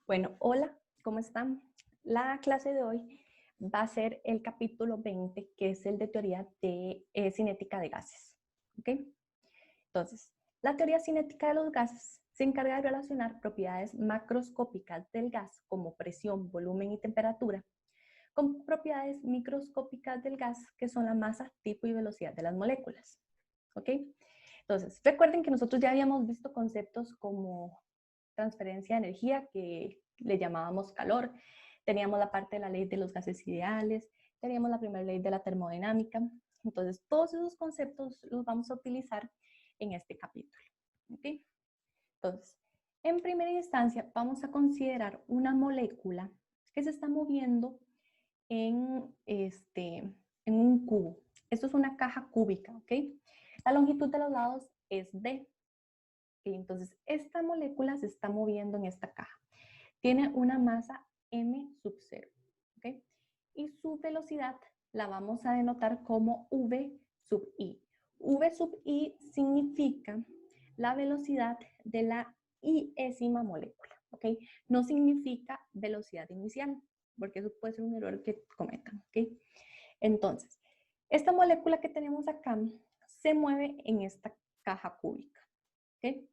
Bueno, hola, ¿cómo están? La clase de hoy va a ser el capítulo 20, que es el de teoría de cinética de gases. ¿Ok? Entonces, la teoría cinética de los gases se encarga de relacionar propiedades macroscópicas del gas, como presión, volumen y temperatura, con propiedades microscópicas del gas, que son la masa, tipo y velocidad de las moléculas. ¿Ok? Entonces, recuerden que nosotros ya habíamos visto conceptos como transferencia de energía, que le llamábamos calor, teníamos la parte de la ley de los gases ideales, teníamos la primera ley de la termodinámica. Entonces, todos esos conceptos los vamos a utilizar en este capítulo. ¿Okay? Entonces, en primera instancia, vamos a considerar una molécula que se está moviendo en un cubo. Esto es una caja cúbica, ¿ok? La longitud de los lados es D. Entonces, esta molécula se está moviendo en esta caja. Tiene una masa m sub 0. ¿Okay? Y su velocidad la vamos a denotar como v sub i. V sub i significa la velocidad de la iésima molécula. ¿Okay? No significa velocidad inicial, porque eso puede ser un error que cometan. ¿Okay? Entonces, esta molécula que tenemos acá se mueve en esta caja cúbica. ¿Okay?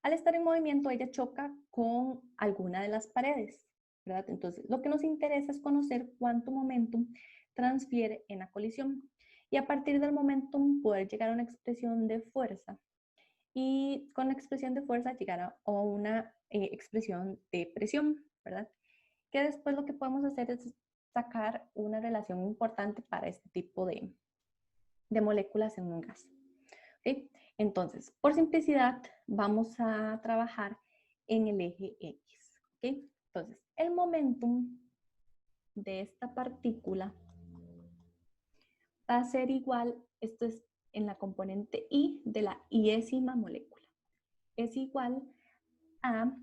Al estar en movimiento, ella choca con alguna de las paredes, ¿verdad? Entonces, lo que nos interesa es conocer cuánto momentum transfiere en la colisión y a partir del momentum poder llegar a una expresión de fuerza y con la expresión de fuerza llegar a una expresión de presión, ¿verdad? Que después lo que podemos hacer es sacar una relación importante para este tipo de moléculas en un gas. ¿Okay? Entonces, por simplicidad, vamos a trabajar en el eje X. ¿Okay? Entonces, el momentum de esta partícula va a ser igual, esto es en la componente I de la iésima molécula. Es igual a,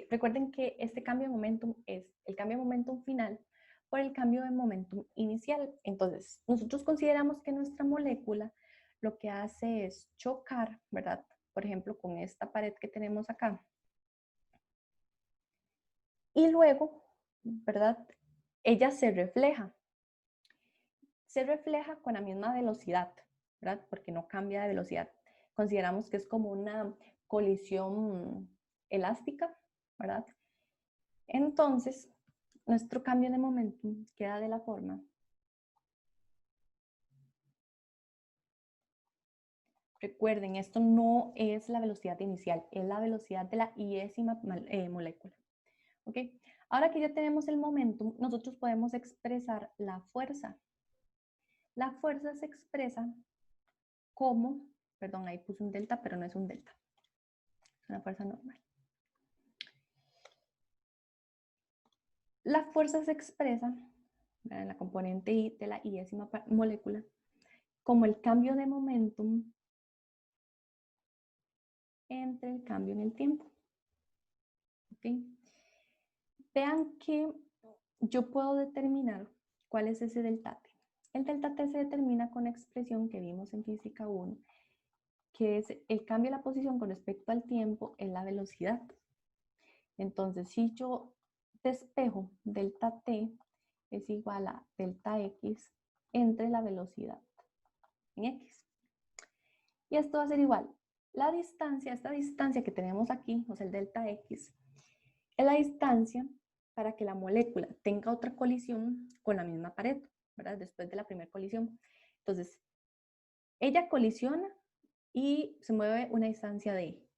recuerden que este cambio de momentum es el cambio de momentum final por el cambio de momentum inicial. Entonces, nosotros consideramos que nuestra molécula lo que hace es chocar, ¿verdad? Por ejemplo, con esta pared que tenemos acá. Y luego, ¿verdad? Ella se refleja. Se refleja con la misma velocidad, ¿verdad? Porque no cambia de velocidad. Consideramos que es como una colisión elástica, ¿verdad? Entonces, nuestro cambio de momentum queda de la forma. Recuerden, esto no es la velocidad inicial, es la velocidad de la iésima molécula. ¿Ok? Ahora que ya tenemos el momentum, nosotros podemos expresar la fuerza. La fuerza se expresa como, perdón, ahí puse un delta, pero no es un delta. Es una fuerza normal. La fuerza se expresa en la componente I de la iésima molécula como el cambio de momentum entre el cambio en el tiempo. ¿Okay? Vean que yo puedo determinar cuál es ese delta T. El delta T se determina con la expresión que vimos en física 1, que es el cambio de la posición con respecto al tiempo en la velocidad. Entonces, si yo despejo delta T es igual a delta X entre la velocidad en X. Y esto va a ser igual. La distancia, esta distancia que tenemos aquí, o sea, el delta X, es la distancia para que la molécula tenga otra colisión con la misma pared, ¿verdad? Después de la primera colisión. Entonces, ella colisiona y se mueve una distancia de E.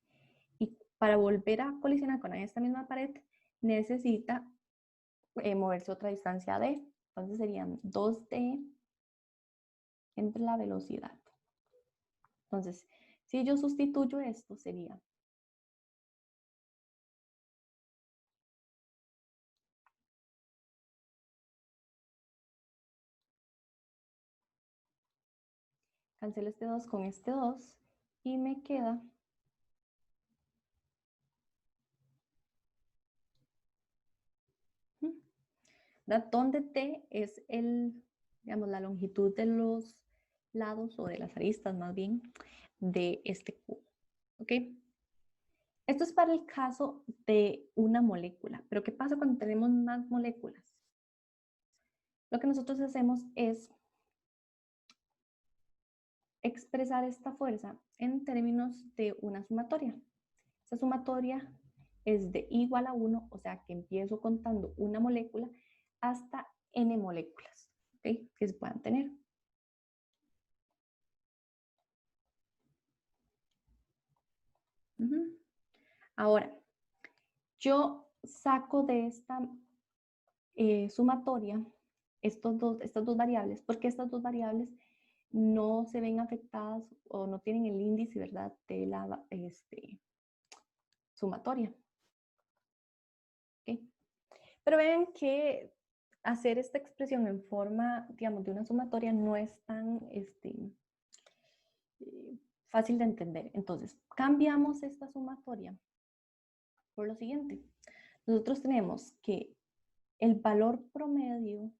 Y para volver a colisionar con esta misma pared, necesita moverse otra distancia D. Entonces serían 2D entre la velocidad. Entonces, si yo sustituyo esto, sería cancelo este 2 con este 2 y me queda donde T es digamos, la longitud de los lados o de las aristas más bien de este cubo. ¿Ok? Esto es para el caso de una molécula, pero ¿qué pasa cuando tenemos más moléculas? Lo que nosotros hacemos es expresar esta fuerza en términos de una sumatoria. Esta sumatoria es de igual a 1, o sea que empiezo contando una molécula hasta n moléculas, ¿okay?, que se puedan tener. Ahora, yo saco de esta sumatoria estas dos variables, porque estas dos variables no se ven afectadas o no tienen el índice, ¿verdad?, de la sumatoria. ¿Okay? Pero vean que hacer esta expresión en forma, digamos, de una sumatoria no es tan fácil de entender. Entonces, cambiamos esta sumatoria por lo siguiente. Nosotros tenemos que el valor promedio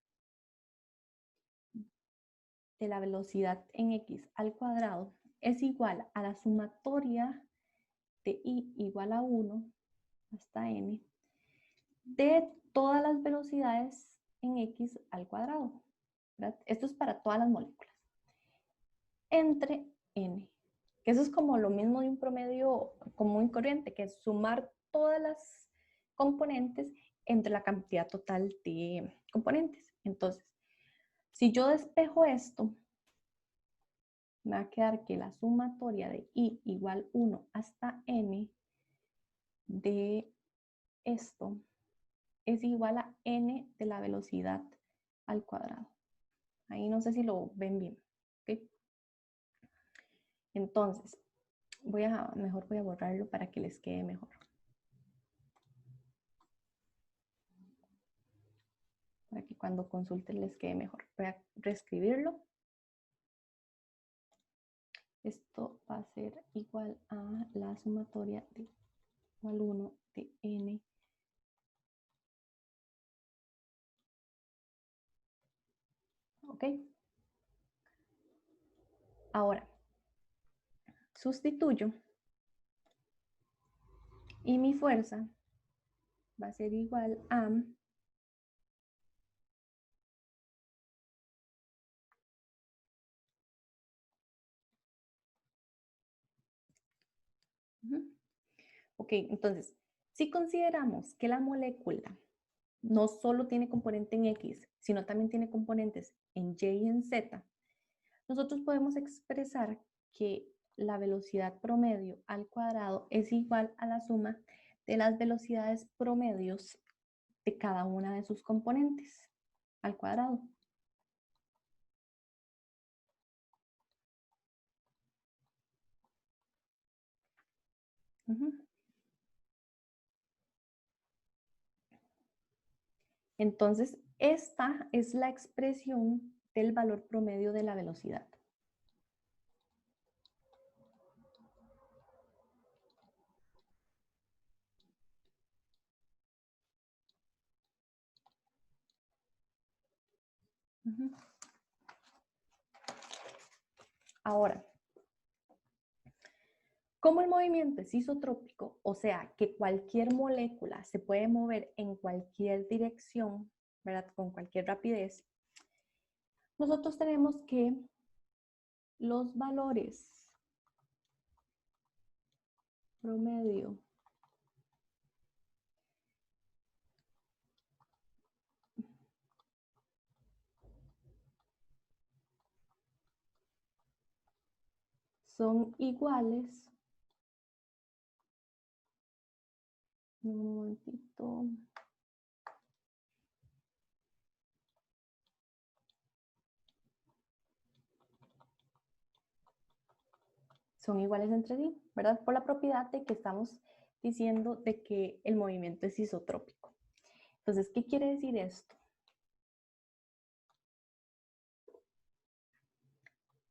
de la velocidad en x al cuadrado es igual a la sumatoria de i igual a 1 hasta n de todas las velocidades en x al cuadrado, ¿verdad? Esto es para todas las moléculas. Entre n, que eso es como lo mismo de un promedio común y corriente, que es sumar todas las componentes entre la cantidad total de componentes. Entonces, si yo despejo esto, me va a quedar que la sumatoria de i igual 1 hasta n de esto es igual a n de la velocidad al cuadrado. Ahí no sé si lo ven bien. ¿Okay? Entonces, mejor voy a borrarlo para que les quede mejor. Para que cuando consulten les quede mejor. Voy a reescribirlo. Esto va a ser igual a la sumatoria de igual 1 de n ¿ok? Ahora, sustituyo y mi fuerza va a ser igual a ok, entonces, si consideramos que la molécula no solo tiene componente en X, sino también tiene componentes en Y y en Z, nosotros podemos expresar que la velocidad promedio al cuadrado es igual a la suma de las velocidades promedios de cada una de sus componentes al cuadrado. Entonces, esta es la expresión del valor promedio de la velocidad. Ahora, como el movimiento es isotrópico, o sea que cualquier molécula se puede mover en cualquier dirección, ¿verdad?, con cualquier rapidez, nosotros tenemos que los valores promedio son iguales. Un momentito. Son iguales entre sí, ¿verdad? Por la propiedad de que estamos diciendo de que el movimiento es isotrópico. Entonces, ¿qué quiere decir esto?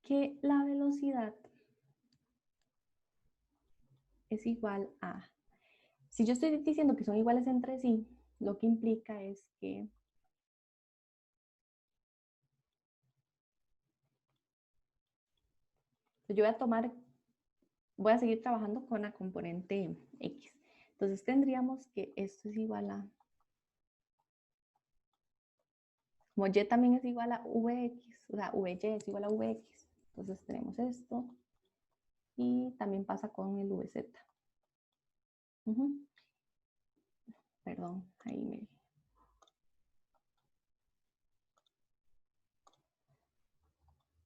Que la velocidad es igual a... Si yo estoy diciendo que son iguales entre sí, lo que implica es que yo voy a tomar voy a seguir trabajando con la componente X. Entonces tendríamos que esto es igual a, como Y también es igual a Vx, o sea, Vy es igual a Vx. Entonces tenemos esto y también pasa con el Vz. Perdón, ahí me...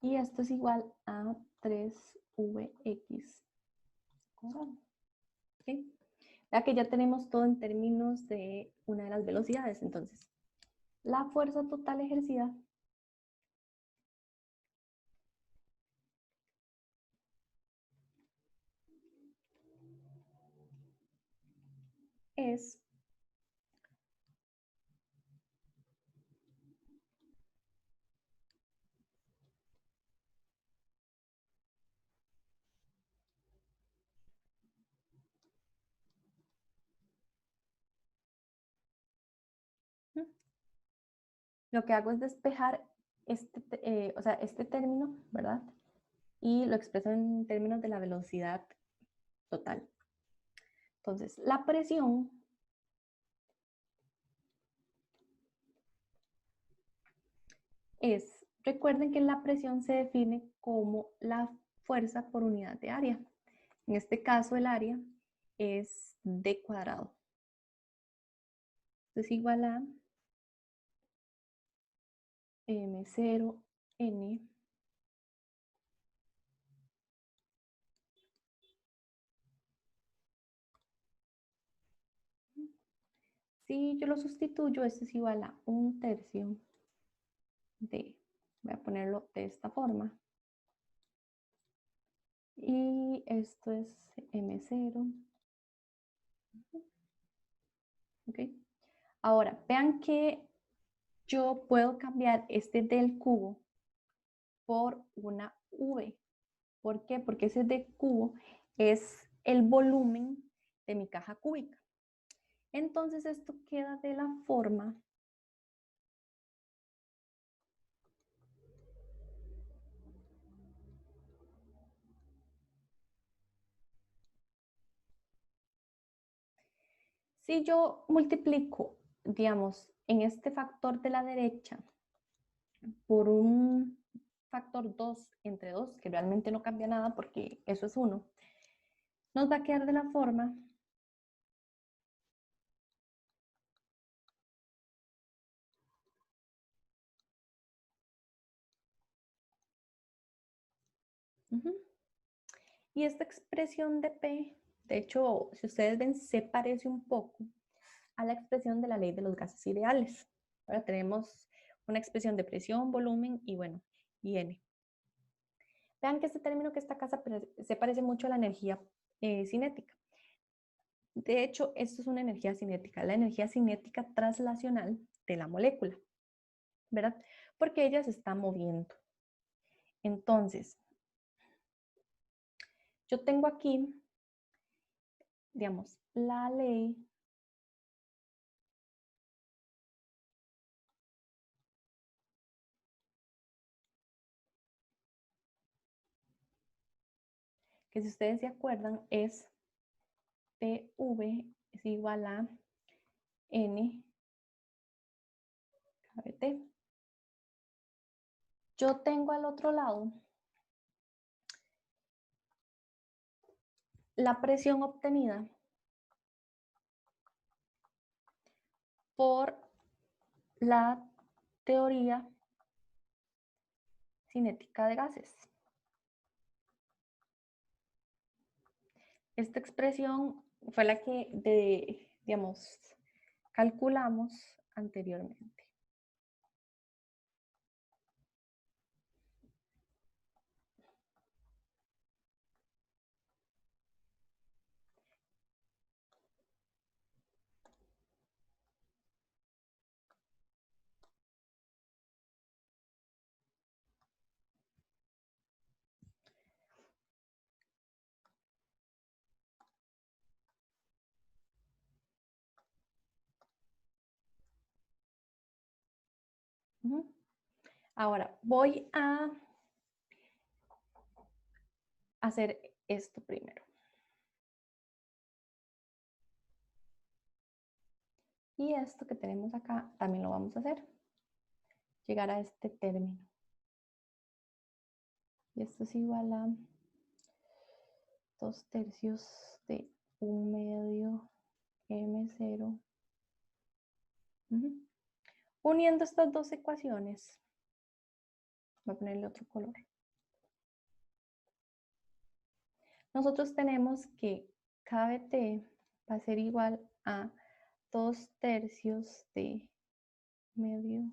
Y esto es igual a 3Vx. ¿Okay? Ya que ya tenemos todo en términos de una de las velocidades. Entonces, la fuerza total ejercida es lo que hago es despejar o sea, este término, ¿verdad? Y lo expreso en términos de la velocidad total. Entonces, la presión es, recuerden que la presión se define como la fuerza por unidad de área. En este caso, el área es d cuadrado. Esto es igual a m0n si yo lo sustituyo, esto es igual a 1/3 de, voy a ponerlo de esta forma, y esto es m0. ¿Ok? Ahora, vean que yo puedo cambiar este del cubo por una v. ¿Por qué? Porque ese d cubo es el volumen de mi caja cúbica. Entonces esto queda de la forma si yo multiplico, digamos, en este factor de la derecha por un factor 2 entre 2, que realmente no cambia nada porque eso es 1, nos va a quedar de la forma y esta expresión de P, de hecho, si ustedes ven, se parece un poco a la expresión de la ley de los gases ideales. Ahora tenemos una expresión de presión, volumen y bueno, y N. Vean que este término que está acá se parece mucho a la energía cinética. De hecho, esto es una energía cinética, la energía cinética translacional de la molécula, ¿verdad? Porque ella se está moviendo. Entonces, yo tengo aquí, digamos, la ley que si ustedes se acuerdan es PV es igual a N KBT. Yo tengo al otro lado la presión obtenida por la teoría cinética de gases. Esta expresión fue la que, digamos, calculamos anteriormente. Ahora voy a hacer esto primero. Y esto que tenemos acá también lo vamos a hacer. Llegar a este término. Y esto es igual a 2/3 de 1/2 m0. Uniendo estas dos ecuaciones, voy a ponerle otro color. Nosotros tenemos que KBT va a ser igual a 2/3 de medio.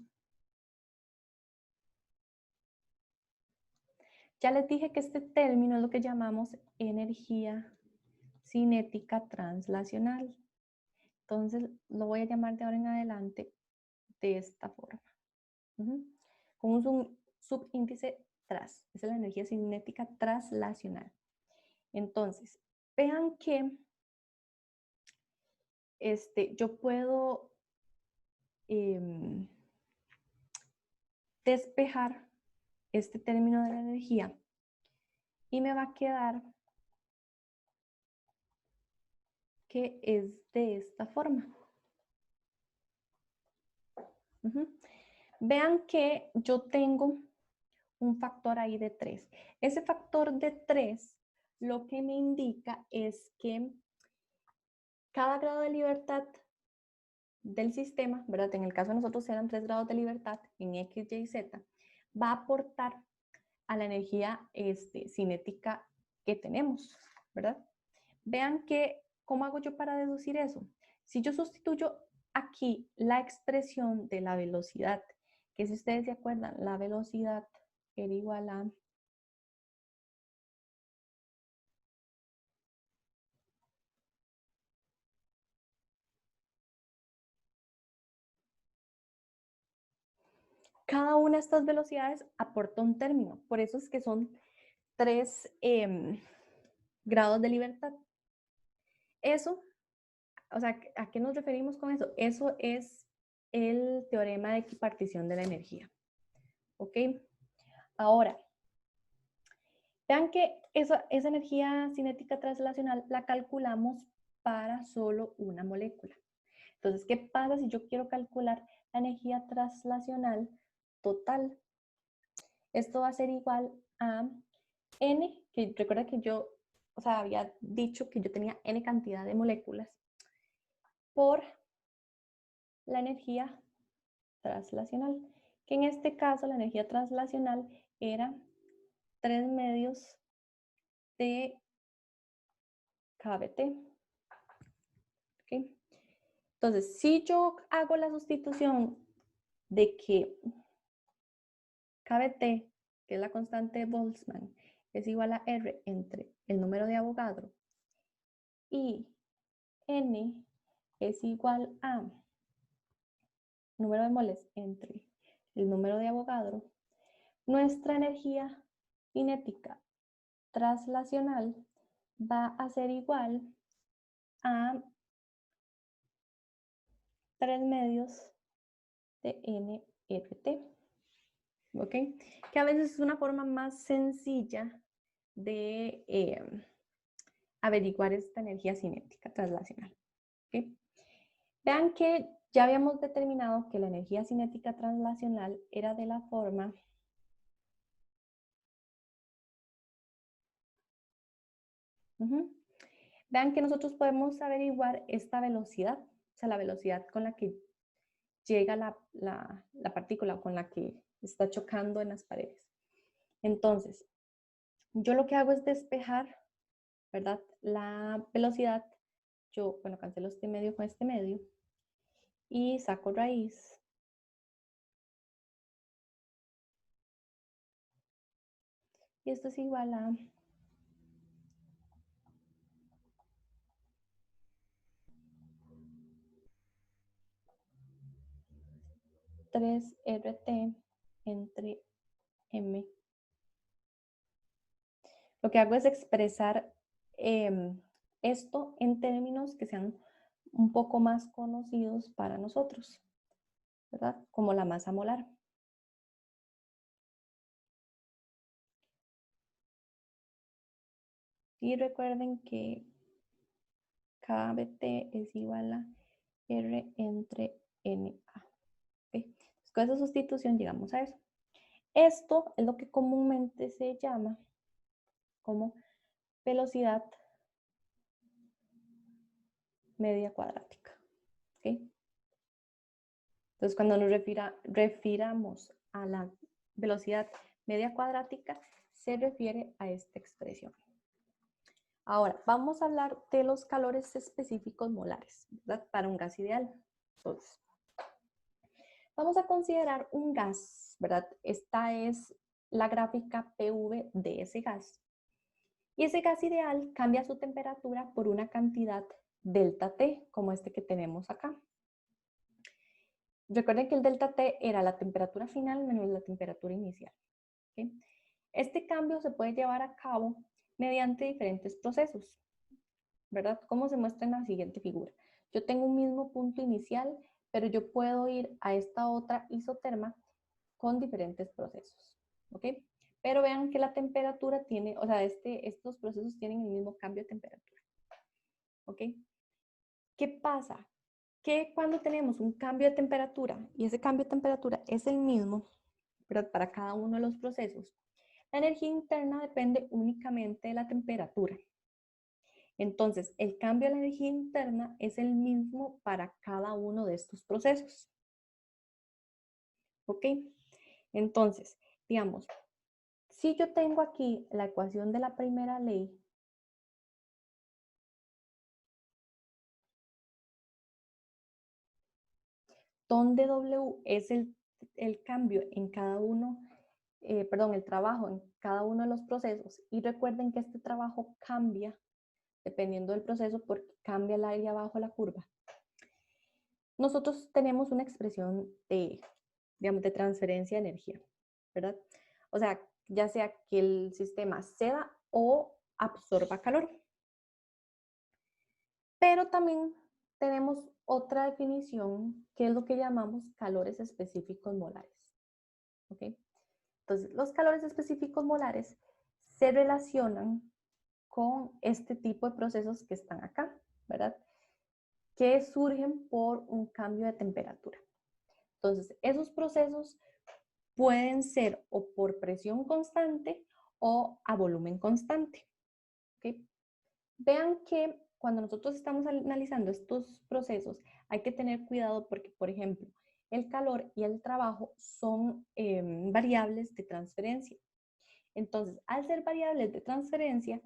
Ya les dije que este término es lo que llamamos energía cinética translacional. Entonces lo voy a llamar de ahora en adelante de esta forma. Con un subíndice tras. Esa es la energía cinética translacional. Entonces, vean que yo puedo despejar este término de la energía y me va a quedar que es de esta forma. Vean que yo tengo un factor ahí de 3. Ese factor de 3 lo que me indica es que cada grado de libertad del sistema, ¿verdad? En el caso de nosotros eran 3 grados de libertad en X, Y, Z, va a aportar a la energía cinética que tenemos, ¿verdad? Vean que, ¿cómo hago yo para deducir eso? Si yo sustituyo aquí la expresión de la velocidad, que si ustedes se acuerdan, la velocidad era igual a cada una de estas velocidades aporta un término. Por eso es que son 3 grados de libertad. Eso, o sea, ¿a qué nos referimos con eso? Eso es el teorema de equipartición de la energía. ¿Ok? Ahora, vean que esa energía cinética translacional la calculamos para solo una molécula. Entonces, ¿qué pasa si yo quiero calcular la energía translacional total? Esto va a ser igual a N, que recuerda que yo, había dicho que yo tenía N cantidad de moléculas, por la energía translacional, que en este caso la energía translacional era 3/2 de KBT. ¿Okay? Entonces, si yo hago la sustitución de que KBT, que es la constante de Boltzmann, es igual a R entre el número de Avogadro y N es igual a número de moles entre el número de Avogadro, nuestra energía cinética translacional va a ser igual a 3/2 de nRT. ¿Ok? Que a veces es una forma más sencilla de averiguar esta energía cinética translacional. ¿Okay? Vean que ya habíamos determinado que la energía cinética translacional era de la forma Vean que nosotros podemos averiguar esta velocidad, o sea, la velocidad con la que llega la partícula, con la que está chocando en las paredes. Entonces, yo lo que hago es despejar, ¿verdad? La velocidad. Yo, bueno, cancelo este medio con este medio y saco raíz. Y esto es igual a 3RT entre M. Lo que hago es expresar esto en términos que sean un poco más conocidos para nosotros, ¿verdad? Como la masa molar. Y recuerden que KBT es igual a R entre NA. ¿Okay? Con esa sustitución llegamos a eso. Esto es lo que comúnmente se llama como velocidad media cuadrática. ¿Okay? Entonces, cuando nos refiramos a la velocidad media cuadrática, se refiere a esta expresión. Ahora, vamos a hablar de los calores específicos molares, ¿verdad? Para un gas ideal. Entonces, vamos a considerar un gas, ¿verdad? Esta es la gráfica PV de ese gas. Y ese gas ideal cambia su temperatura por una cantidad delta T, como este que tenemos acá. Recuerden que el delta T era la temperatura final menos la temperatura inicial. ¿Okay? Este cambio se puede llevar a cabo mediante diferentes procesos, ¿verdad? Como se muestra en la siguiente figura. Yo tengo un mismo punto inicial, pero yo puedo ir a esta otra isoterma con diferentes procesos, ¿ok? Pero vean que la temperatura tiene, o sea, estos procesos tienen el mismo cambio de temperatura, ¿ok? ¿Qué pasa? Que cuando tenemos un cambio de temperatura y ese cambio de temperatura es el mismo, ¿verdad? Para cada uno de los procesos, la energía interna depende únicamente de la temperatura. Entonces, el cambio de la energía interna es el mismo para cada uno de estos procesos. ¿Ok? Entonces, digamos, si yo tengo aquí la ecuación de la primera ley, donde W es el cambio en cada uno, el trabajo en cada uno de los procesos, y recuerden que este trabajo cambia dependiendo del proceso porque cambia el área bajo la curva. Nosotros tenemos una expresión de, digamos, de transferencia de energía, ¿verdad? O sea, ya sea que el sistema ceda o absorba calor. Pero también tenemos otra definición que es lo que llamamos calores específicos molares. ¿Ok? Entonces, los calores específicos molares se relacionan con este tipo de procesos que están acá, ¿verdad? Que surgen por un cambio de temperatura. Entonces, esos procesos pueden ser o por presión constante o a volumen constante. ¿Okay? Vean que cuando nosotros estamos analizando estos procesos, hay que tener cuidado porque, por ejemplo, el calor y el trabajo son variables de transferencia. Entonces, al ser variables de transferencia,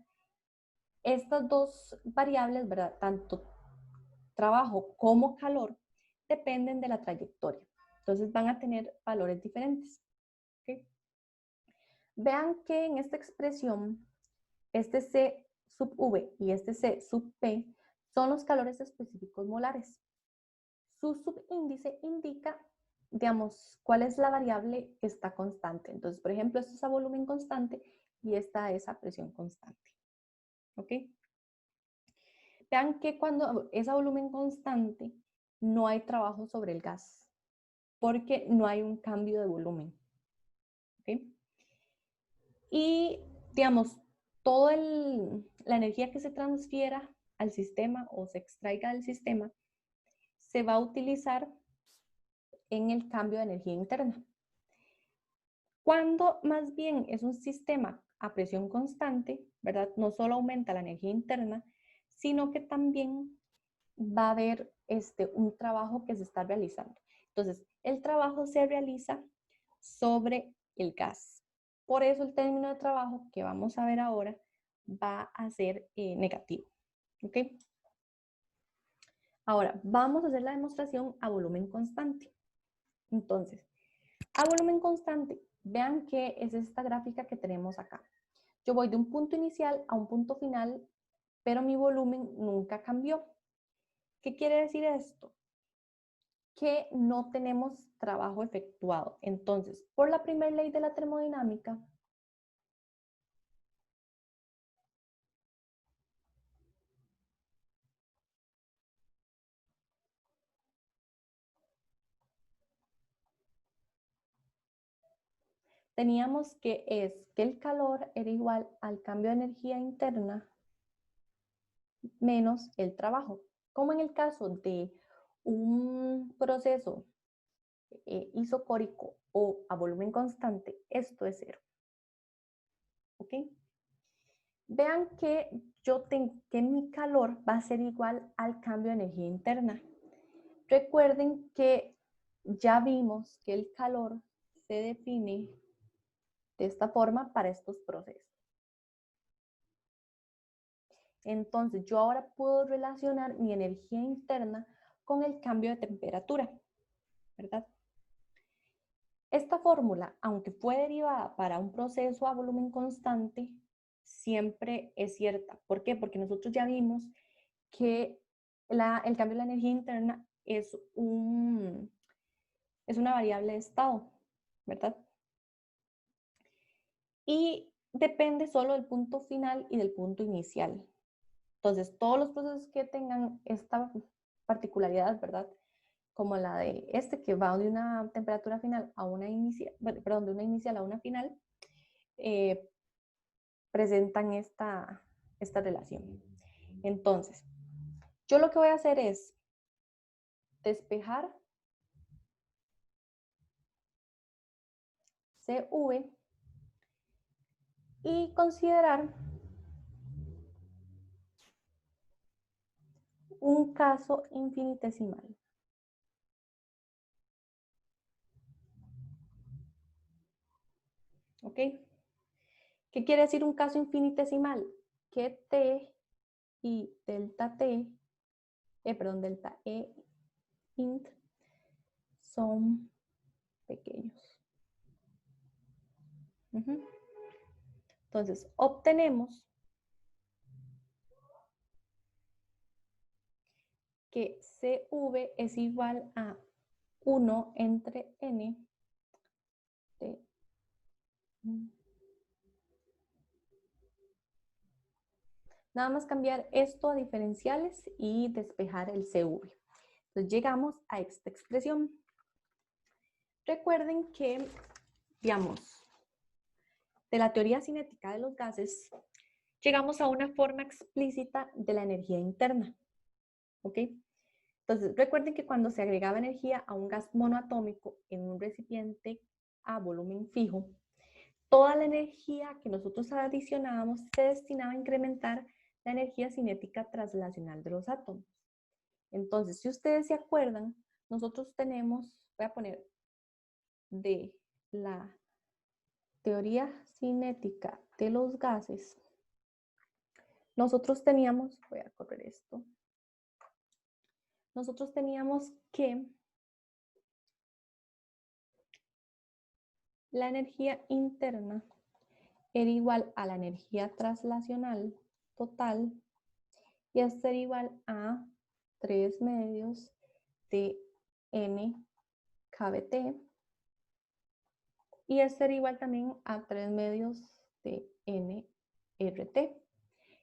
estas dos variables, ¿verdad? Tanto trabajo como calor, dependen de la trayectoria. Entonces, van a tener valores diferentes. ¿Okay? Vean que en esta expresión, este C sub V y este C sub P son los calores específicos molares. Su subíndice indica, digamos, cuál es la variable que está constante. Entonces, por ejemplo, esto es a volumen constante y esta es a presión constante. ¿Ok? Vean que cuando es a volumen constante, no hay trabajo sobre el gas, porque no hay un cambio de volumen. ¿Ok? Y, digamos, toda la energía que se transfiera al sistema o se extraiga del sistema se va a utilizar en el cambio de energía interna. Cuando más bien es un sistema a presión constante, ¿verdad? No solo aumenta la energía interna, sino que también va a haber un trabajo que se está realizando. Entonces, el trabajo se realiza sobre el gas. Por eso el término de trabajo que vamos a ver ahora va a ser negativo. ¿Ok? Ahora, vamos a hacer la demostración a volumen constante. Entonces, a volumen constante, vean que es esta gráfica que tenemos acá. Yo voy de un punto inicial a un punto final, pero mi volumen nunca cambió. ¿Qué quiere decir esto? Que no tenemos trabajo efectuado. Entonces, por la primera ley de la termodinámica, teníamos que el calor era igual al cambio de energía interna menos el trabajo. Como en el caso de un proceso isocórico o a volumen constante, esto es cero. ¿Ok? Vean que que mi calor va a ser igual al cambio de energía interna. Recuerden que ya vimos que el calor se define de esta forma para estos procesos. Entonces, yo ahora puedo relacionar mi energía interna con el cambio de temperatura, ¿verdad? Esta fórmula, aunque fue derivada para un proceso a volumen constante, siempre es cierta. ¿Por qué? Porque nosotros ya vimos que el cambio de la energía interna es una variable de estado, ¿verdad? Y depende solo del punto final y del punto inicial. Entonces, todos los procesos que tengan esta particularidad, ¿verdad? Como la de este que va de una temperatura final a una inicial, perdón, de una inicial a una final, presentan esta relación. Entonces, yo lo que voy a hacer es despejar CV y considerar un caso infinitesimal. ¿Ok? ¿Qué quiere decir un caso infinitesimal? Que T y delta T, delta E int son pequeños. Entonces, obtenemos que CV es igual a 1 entre N de nada más cambiar esto a diferenciales y despejar el CV. Entonces llegamos a esta expresión. Recuerden que, digamos, de la teoría cinética de los gases, llegamos a una forma explícita de la energía interna. ¿Ok? Entonces, recuerden que cuando se agregaba energía a un gas monoatómico en un recipiente a volumen fijo, toda la energía que nosotros adicionábamos se destinaba a incrementar la energía cinética translacional de los átomos. Entonces, si ustedes se acuerdan, nosotros tenemos, voy a poner de la teoría cinética de los gases, nosotros teníamos, voy a correr esto, nosotros teníamos que la energía interna era igual a la energía translacional total y es ser igual a 3 medios de N KBT y es ser igual también a 3 medios de nRT.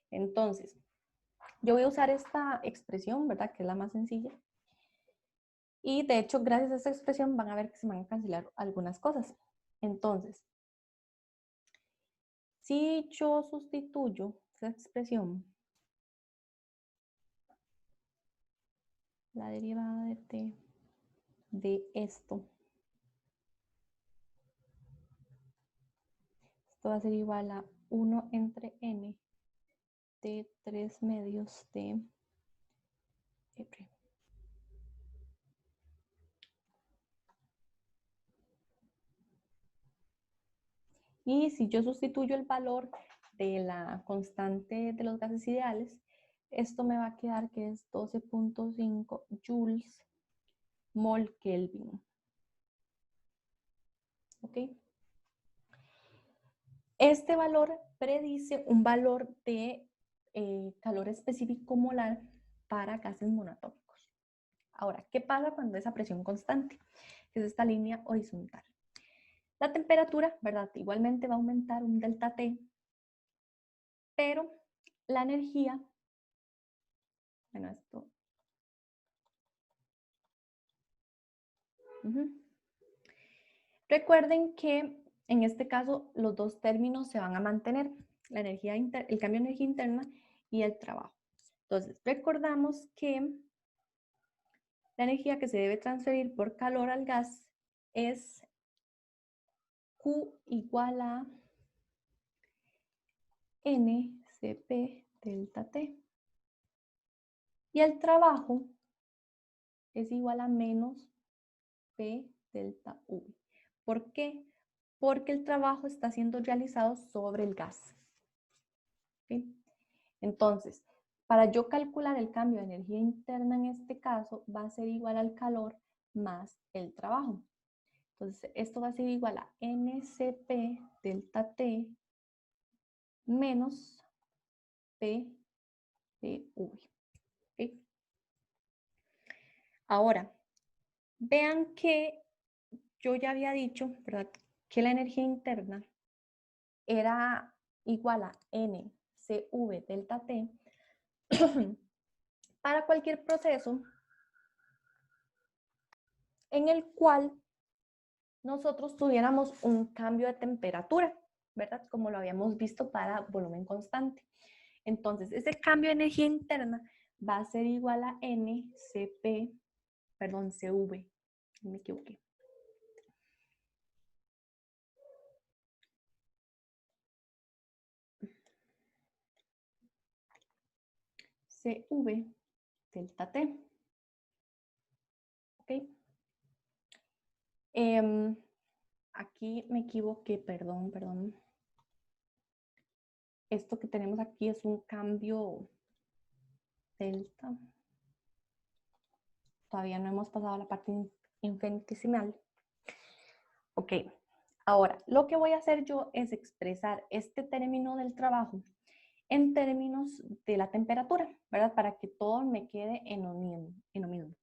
Entonces, yo voy a usar esta expresión, ¿verdad? Que es la más sencilla. Y de hecho, gracias a esta expresión van a ver que se van a cancelar algunas cosas. Entonces, si yo sustituyo esa expresión, la derivada de t de esto va a ser igual a 1 entre n de 3 medios de R. Y si yo sustituyo el valor de la constante de los gases ideales, esto me va a quedar que es 12.5 joules mol Kelvin. ¿Ok? Este valor predice un valor de calor específico molar para gases monoatómicos. Ahora, ¿qué pasa cuando es a presión constante? Es esta línea horizontal. La temperatura, ¿verdad? Igualmente va a aumentar un delta T, pero la energía, bueno, esto. Recuerden que en este caso los dos términos se van a mantener, la energía el cambio de energía interna y el trabajo. Entonces, recordamos que la energía que se debe transferir por calor al gas es Q igual a NCP delta T. Y el trabajo es igual a menos P delta V. ¿Por qué? Porque el trabajo está siendo realizado sobre el gas. ¿Sí? Entonces, para yo calcular el cambio de energía interna en este caso, va a ser igual al calor más el trabajo. Entonces, esto va a ser igual a NCP delta T menos P de V. ¿Sí? Ahora, vean que yo ya había dicho, ¿verdad?, que la energía interna era igual a NCV delta T para cualquier proceso en el cual nosotros tuviéramos un cambio de temperatura, ¿verdad? Como lo habíamos visto para volumen constante. Entonces, ese cambio de energía interna va a ser igual a CV, me equivoqué. CV delta T. ¿Ok? Aquí me equivoqué, perdón. Esto que tenemos aquí es un cambio delta. Todavía no hemos pasado a la parte infinitesimal. Ok, ahora lo que voy a hacer yo es expresar este término del trabajo en términos de la temperatura, ¿verdad? Para que todo me quede en lo mismo.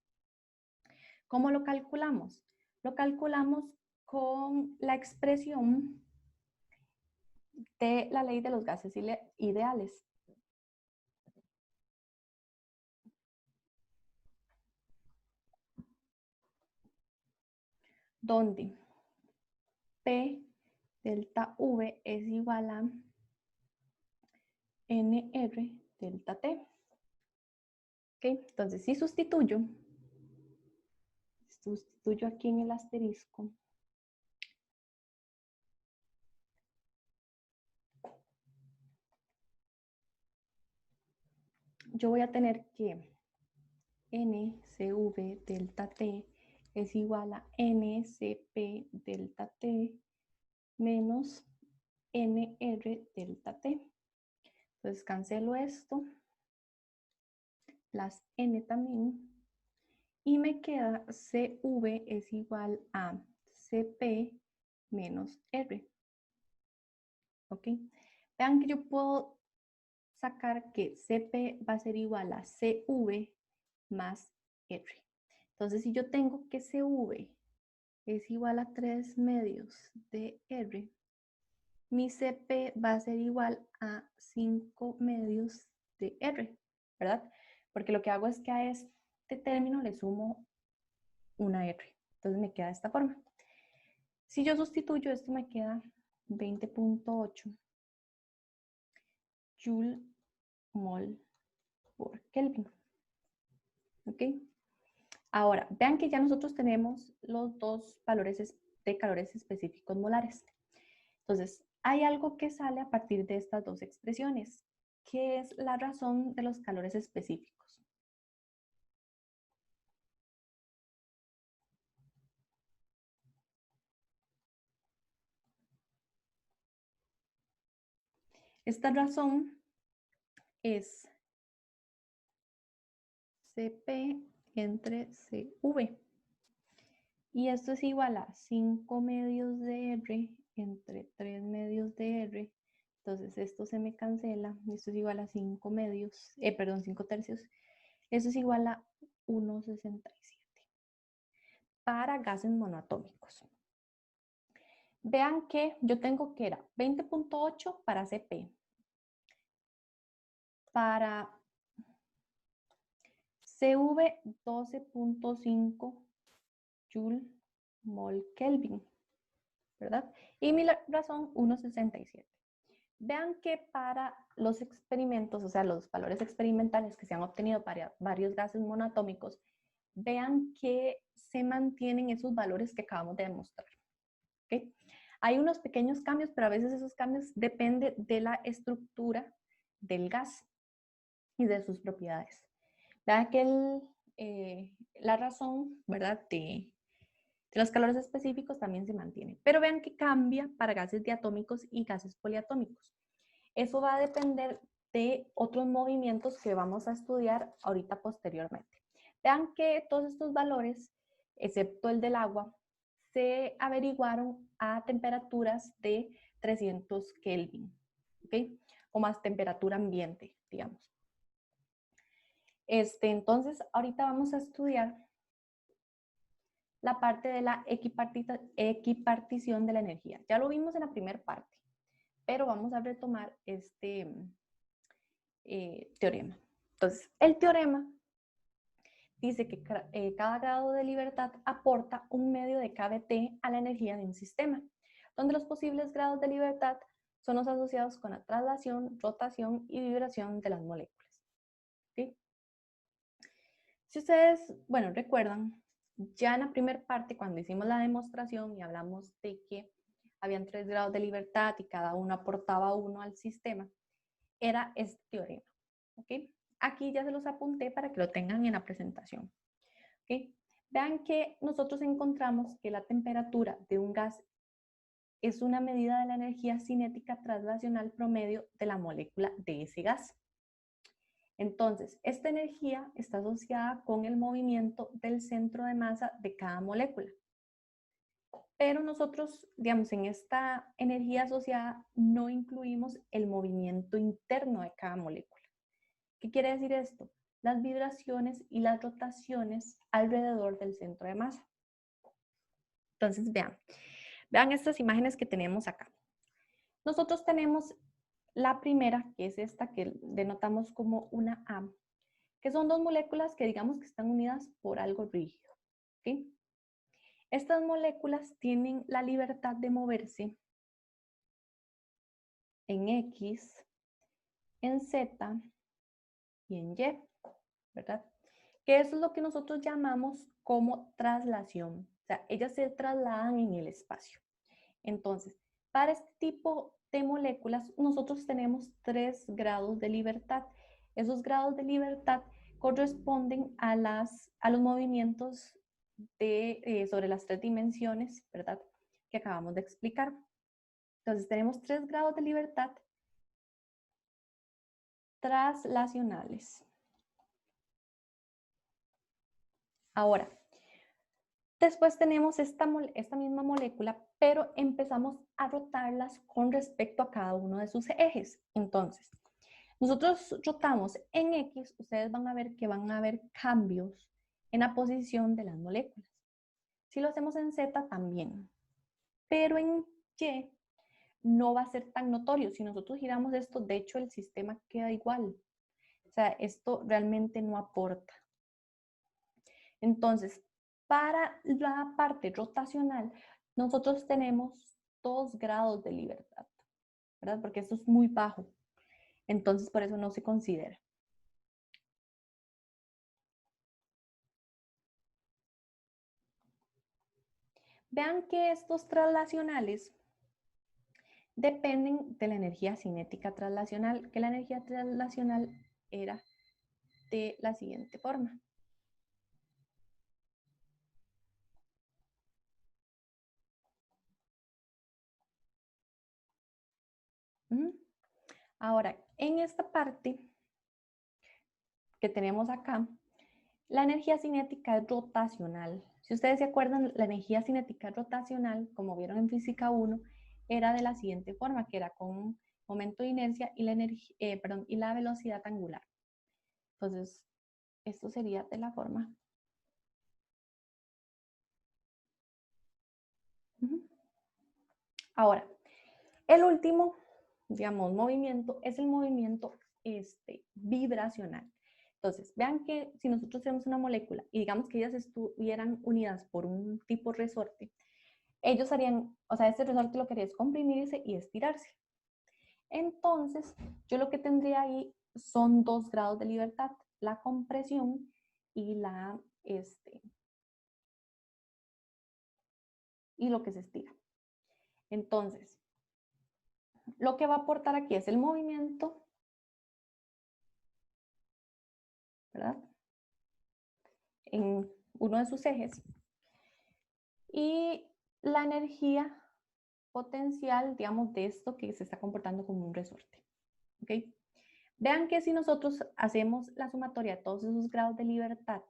¿Cómo lo calculamos? Lo calculamos con la expresión de la ley de los gases ideales. Donde P delta V es igual a NR delta T. ¿Ok? Entonces, si sustituyo aquí en el asterisco, yo voy a tener que NCV delta T es igual a NCP delta T menos NR delta T. Entonces cancelo esto, las N también, y me queda CV es igual a CP menos R. ¿Ok? Vean que yo puedo sacar que CP va a ser igual a CV más R. Entonces, si yo tengo que CV es igual a 3 medios de R, mi CP va a ser igual a 5 medios de R, ¿verdad? Porque lo que hago es que a este término le sumo una R. Entonces me queda de esta forma. Si yo sustituyo esto, me queda 20.8 Joule mol por Kelvin. ¿Ok? Ahora, vean que ya nosotros tenemos los dos valores de calores específicos molares. Entonces, hay algo que sale a partir de estas dos expresiones, que es la razón de los calores específicos. Esta razón es CP entre CV. Y esto es igual a 5 medios de R entre 3 medios de R. Entonces esto se me cancela. Esto es igual a 5 medios, 5 tercios. Esto es igual a 1,67 para gases monoatómicos. Vean que yo tengo que era 20.8 para CP. Para CV 12.5 Joule mol Kelvin, ¿verdad? Y mi razón 1,67. Vean que para los experimentos, o sea, los valores experimentales que se han obtenido para varios gases monoatómicos, vean que se mantienen esos valores que acabamos de demostrar. ¿Okay? Hay unos pequeños cambios, pero a veces esos cambios dependen de la estructura del gas y de sus propiedades. Vean que la razón, ¿verdad?, de los calores específicos también se mantiene. Pero vean que cambia para gases diatómicos y gases poliatómicos. Eso va a depender de otros movimientos que vamos a estudiar ahorita posteriormente. Vean que todos estos valores, excepto el del agua, se averiguaron a temperaturas de 300 Kelvin, ¿ok? O más temperatura ambiente, digamos. Entonces, ahorita vamos a estudiar la parte de la equipartición de la energía. Ya lo vimos en la primera parte, pero vamos a retomar este teorema. Entonces, el teorema dice que cada grado de libertad aporta un medio de kBt a la energía de un sistema, donde los posibles grados de libertad son los asociados con la traslación, rotación y vibración de las moléculas. ¿Sí? Si ustedes, bueno, recuerdan, ya en la primera parte, cuando hicimos la demostración y hablamos de que habían 3 grados de libertad y cada uno aportaba 1 al sistema, era este teorema. ¿Ok? Aquí ya se los apunté para que lo tengan en la presentación. ¿Okay? Vean que nosotros encontramos que la temperatura de un gas es una medida de la energía cinética translacional promedio de la molécula de ese gas. Entonces, esta energía está asociada con el movimiento del centro de masa de cada molécula. Pero nosotros, digamos, en esta energía asociada no incluimos el movimiento interno de cada molécula. ¿Qué quiere decir esto? Las vibraciones y las rotaciones alrededor del centro de masa. Entonces, vean estas imágenes que tenemos acá. Nosotros tenemos la primera, que es esta que denotamos como una A, que son 2 moléculas que digamos que están unidas por algo rígido. ¿Okay? Estas moléculas tienen la libertad de moverse en X, en Z y en Y, ¿verdad? Que eso es lo que nosotros llamamos como traslación. O sea, ellas se trasladan en el espacio. Entonces, para este tipo de moléculas, nosotros tenemos 3 grados de libertad. Esos grados de libertad corresponden a los movimientos sobre las 3 dimensiones, ¿verdad?, que acabamos de explicar. Entonces, tenemos 3 grados de libertad traslacionales. Ahora, después tenemos esta misma molécula, pero empezamos a rotarlas con respecto a cada uno de sus ejes. Entonces, nosotros rotamos en X, ustedes van a ver que van a haber cambios en la posición de las moléculas. Si lo hacemos en Z también, pero en Y no va a ser tan notorio. Si nosotros giramos esto, de hecho el sistema queda igual. O sea, esto realmente no aporta. Entonces, para la parte rotacional, nosotros tenemos 2 grados de libertad, ¿verdad? Porque esto es muy bajo. Entonces, por eso no se considera. Vean que estos traslacionales dependen de la energía cinética traslacional, que la energía traslacional era de la siguiente forma. Ahora, en esta parte que tenemos acá, la energía cinética es rotacional. Si ustedes se acuerdan, la energía cinética rotacional, como vieron en física 1, era de la siguiente forma, que era con momento de inercia y la velocidad angular. Entonces, esto sería de la forma. Ahora, el último, digamos, movimiento es el movimiento vibracional. Entonces, vean que si nosotros tenemos una molécula y digamos que ellas estuvieran unidas por un tipo resorte, ellos harían, o sea, este resorte lo que haría es comprimirse y estirarse. Entonces, yo lo que tendría ahí son 2 grados de libertad, la compresión y la y lo que se estira. Entonces, lo que va a aportar aquí es el movimiento, ¿verdad? En uno de sus ejes. Y la energía potencial, digamos, de esto que se está comportando como un resorte. ¿Ok? Vean que si nosotros hacemos la sumatoria de todos esos grados de libertad,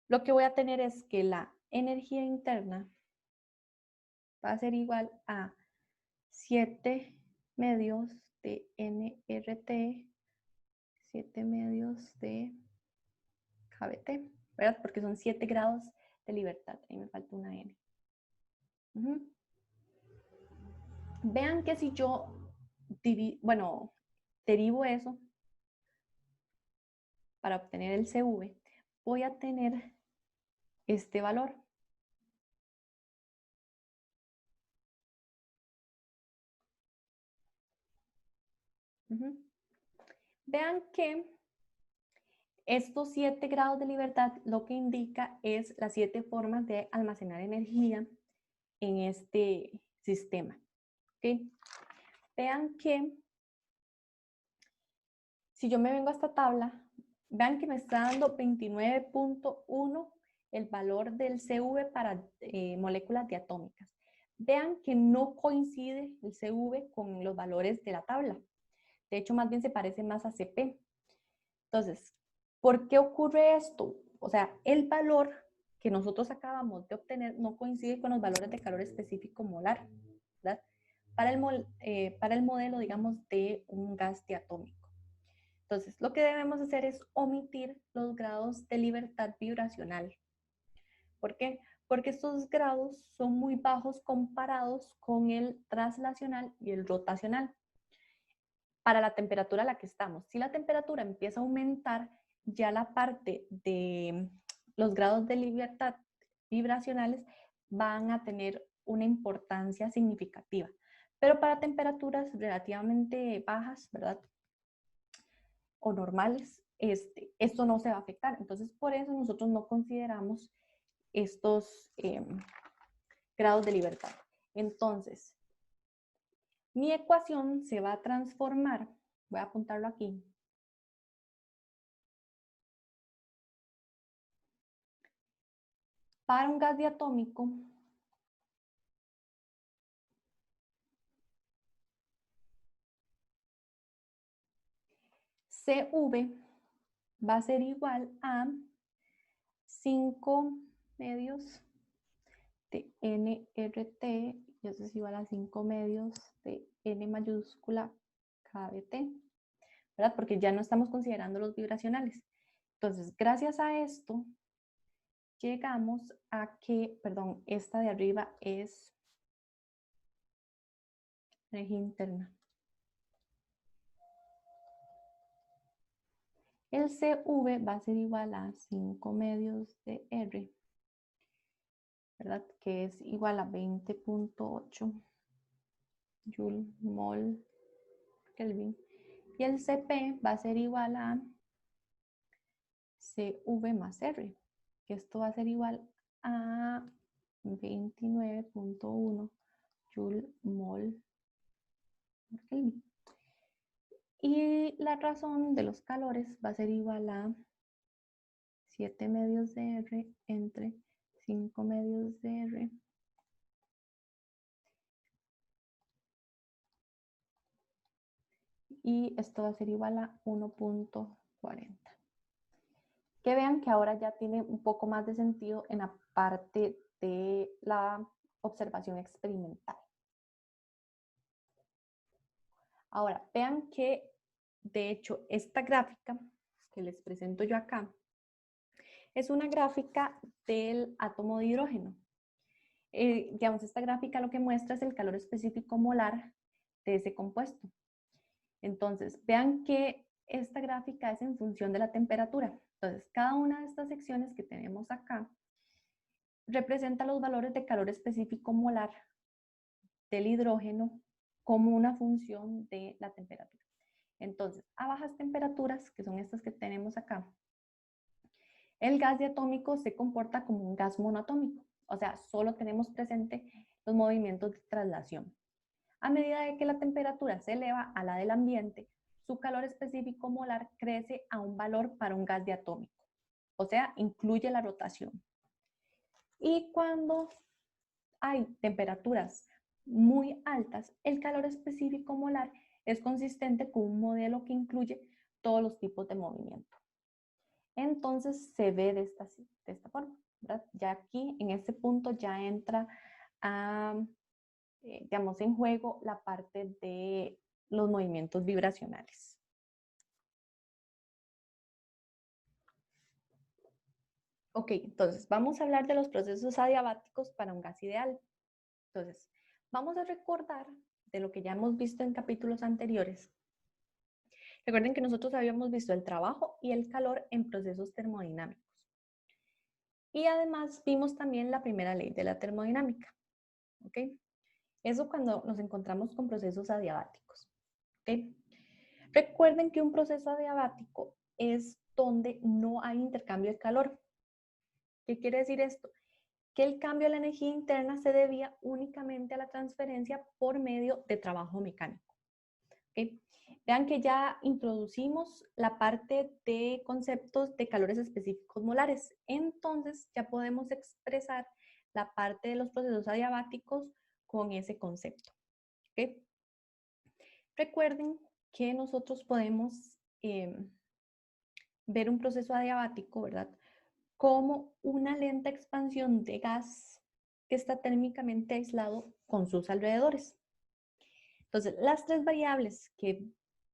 lo que voy a tener es que la energía interna va a ser igual a 7 medios de nRT, 7 medios de KBT, ¿verdad? Porque son 7 grados de libertad. Ahí me falta una N. Vean que si yo derivo eso para obtener el CV, voy a tener este valor. Vean que estos 7 grados de libertad lo que indica es las 7 formas de almacenar energía en este sistema. ¿Okay? Vean que si yo me vengo a esta tabla, vean que me está dando 29.1 el valor del CV para moléculas diatómicas. Vean que no coincide el CV con los valores de la tabla. De hecho, más bien se parece más a CP. Entonces, ¿por qué ocurre esto? O sea, el valor que nosotros acabamos de obtener no coincide con los valores de calor específico molar, ¿verdad? Para el modelo, digamos, de un gas diatómico. Entonces, lo que debemos hacer es omitir los grados de libertad vibracional. ¿Por qué? Porque estos grados son muy bajos comparados con el translacional y el rotacional. Para la temperatura a la que estamos. Si la temperatura empieza a aumentar, ya la parte de los grados de libertad vibracionales van a tener una importancia significativa. Pero para temperaturas relativamente bajas, ¿verdad? O normales, esto no se va a afectar. Entonces, por eso nosotros no consideramos estos grados de libertad. Entonces, mi ecuación se va a transformar, voy a apuntarlo aquí, para un gas diatómico, CV va a ser igual a 5 medios de nRT, y eso es igual a 5 medios de N mayúscula KBT, ¿verdad? Porque ya no estamos considerando los vibracionales. Entonces, gracias a esto, llegamos a que, perdón, esta de arriba es energía interna. El CV va a ser igual a 5 medios de R, ¿verdad? Que es igual a 20.8 Joule mol Kelvin. Y el CP va a ser igual a CV más R, que esto va a ser igual a 29.1 Joule mol Kelvin. Y la razón de los calores va a ser igual a 7 medios de R entre 5 medios de R y esto va a ser igual a 1.40. Que vean que ahora ya tiene un poco más de sentido en la parte de la observación experimental. Ahora, vean que, de hecho, esta gráfica que les presento yo acá es una gráfica del átomo de hidrógeno. Digamos, esta gráfica lo que muestra es el calor específico molar de ese compuesto. Entonces, vean que esta gráfica es en función de la temperatura. Entonces, cada una de estas secciones que tenemos acá representa los valores de calor específico molar del hidrógeno como una función de la temperatura. Entonces, a bajas temperaturas, que son estas que tenemos acá, El gas diatómico se comporta como un gas monoatómico, o sea, solo tenemos presente los movimientos de traslación. A medida de que la temperatura se eleva a la del ambiente, su calor específico molar crece a un valor para un gas diatómico, o sea, incluye la rotación. Y cuando hay temperaturas muy altas, el calor específico molar es consistente con un modelo que incluye todos los tipos de movimiento. Entonces se ve de esta forma, ¿verdad? Ya aquí, en este punto, ya entra digamos, en juego la parte de los movimientos vibracionales. Ok, entonces vamos a hablar de los procesos adiabáticos para un gas ideal. Entonces, vamos a recordar de lo que ya hemos visto en capítulos anteriores. Recuerden que nosotros habíamos visto el trabajo y el calor en procesos termodinámicos. Y además vimos también la primera ley de la termodinámica. ¿Ok? Eso cuando nos encontramos con procesos adiabáticos. ¿Ok? Recuerden que un proceso adiabático es donde no hay intercambio de calor. ¿Qué quiere decir esto? Que el cambio de la energía interna se debía únicamente a la transferencia por medio de trabajo mecánico. ¿Okay? Vean que ya introducimos la parte de conceptos de calores específicos molares. Entonces ya podemos expresar la parte de los procesos adiabáticos con ese concepto. ¿Okay? Recuerden que nosotros podemos ver un proceso adiabático, ¿verdad? Como una lenta expansión de gas que está térmicamente aislado con sus alrededores. Entonces, las tres variables que,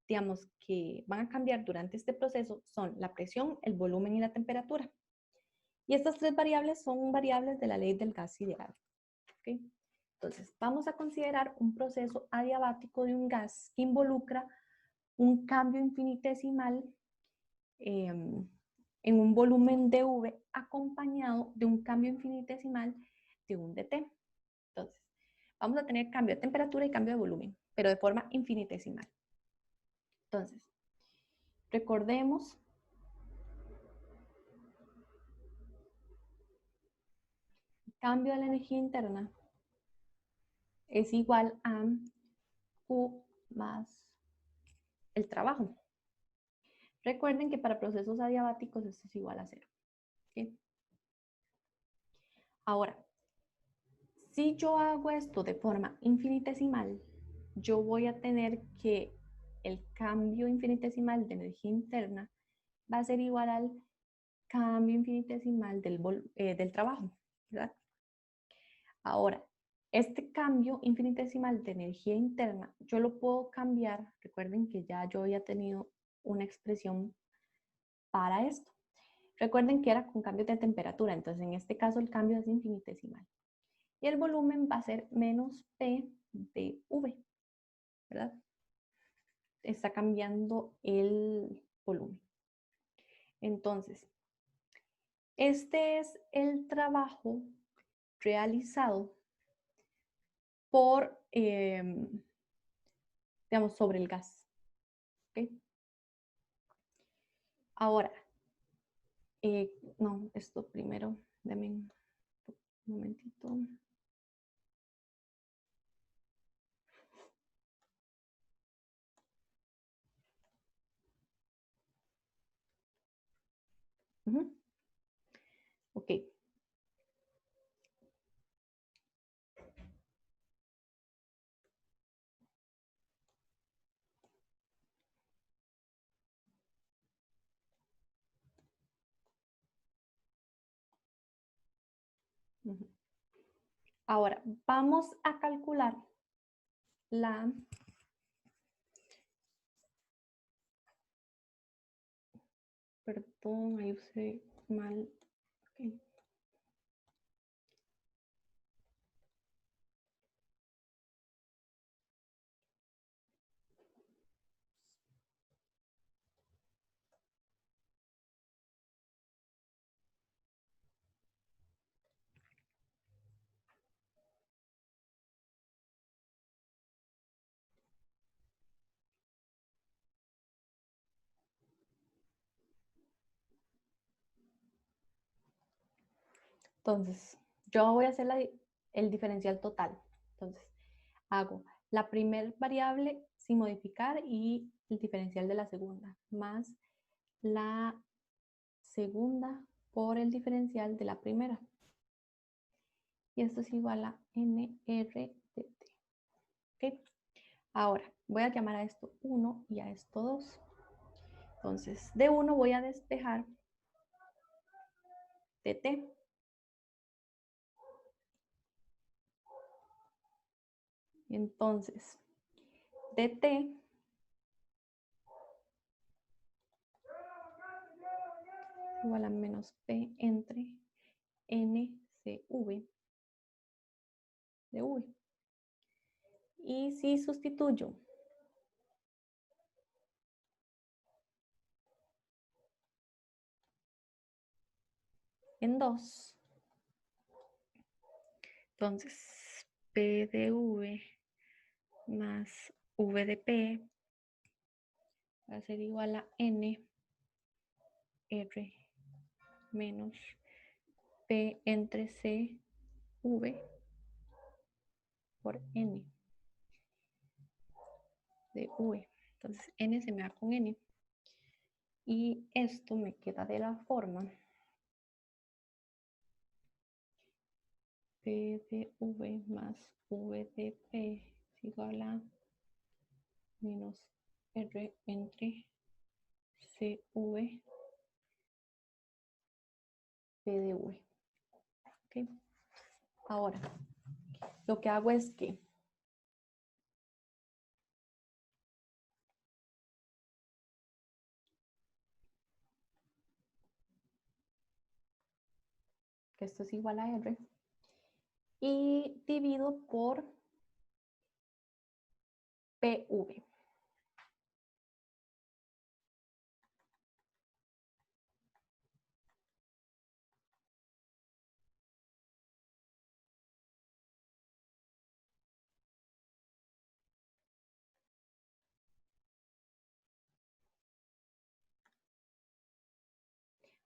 digamos, que van a cambiar durante este proceso son la presión, el volumen y la temperatura. Y estas tres variables son variables de la ley del gas ideal. ¿Okay? Entonces, vamos a considerar un proceso adiabático de un gas que involucra un cambio infinitesimal en un volumen de V acompañado de un cambio infinitesimal de un dt. Entonces, vamos a tener cambio de temperatura y cambio de volumen, pero de forma infinitesimal. Entonces, recordemos el cambio de la energía interna es igual a Q más el trabajo. Recuerden que para procesos adiabáticos esto es igual a 0. ¿Okay? Ahora, si yo hago esto de forma infinitesimal, yo voy a tener que el cambio infinitesimal de energía interna va a ser igual al cambio infinitesimal del trabajo, ¿verdad? Ahora, este cambio infinitesimal de energía interna, yo lo puedo cambiar. Recuerden que ya yo había tenido una expresión para esto. Recuerden que era con cambios de temperatura, entonces en este caso el cambio es infinitesimal. Y el volumen va a ser menos P de V, ¿verdad? Está cambiando el volumen. Entonces, este es el trabajo realizado por, digamos, sobre el gas. ¿Okay? Ahora, no, esto primero, denme un momentito. Ok. Ahora, vamos a calcular la perdón, ahí usé mal. Okay. Entonces, yo voy a hacer el diferencial total. Entonces, hago la primera variable sin modificar y el diferencial de la segunda, más la segunda por el diferencial de la primera. Y esto es igual a NR de T. ¿Okay? Ahora, voy a llamar a esto 1 y a esto 2. Entonces, de 1 voy a despejar dt. Entonces, dt igual a menos p entre ncv de v. Y si sustituyo en 2, entonces p de v más v de p va a ser igual a n r menos p entre c v por n de v. Entonces n se me va con n. Y esto me queda de la forma p de v más v de p es igual a menos r entre cv p de v. ¿Okay? Ahora, lo que hago es que esto es igual a r, y divido por PV.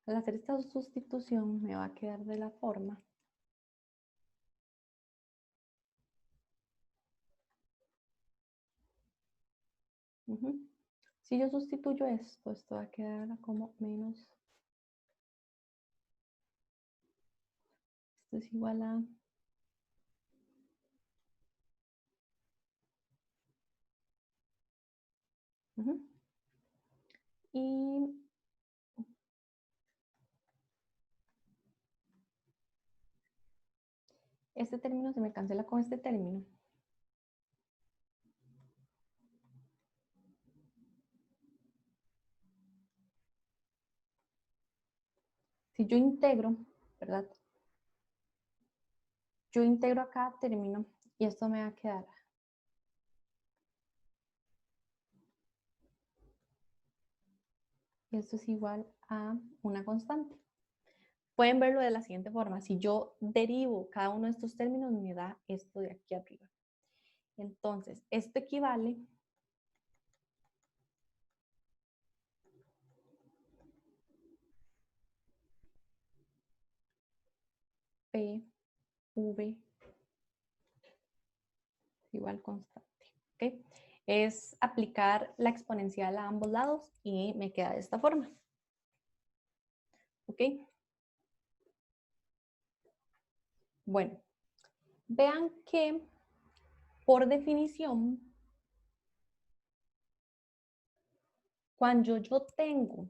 Al hacer esta sustitución me va a quedar de la forma Si yo sustituyo esto va a quedar como menos, esto es igual a y este término se me cancela con este término. Si yo integro, ¿verdad? Yo integro a cada término y esto me va a quedar y esto es igual a una constante. Pueden verlo de la siguiente forma. Si yo derivo cada uno de estos términos, me da esto de aquí arriba. Entonces, esto equivale P, V, igual constante. ¿Ok? Es aplicar la exponencial a ambos lados y me queda de esta forma. ¿Ok? Bueno, vean que por definición, cuando yo tengo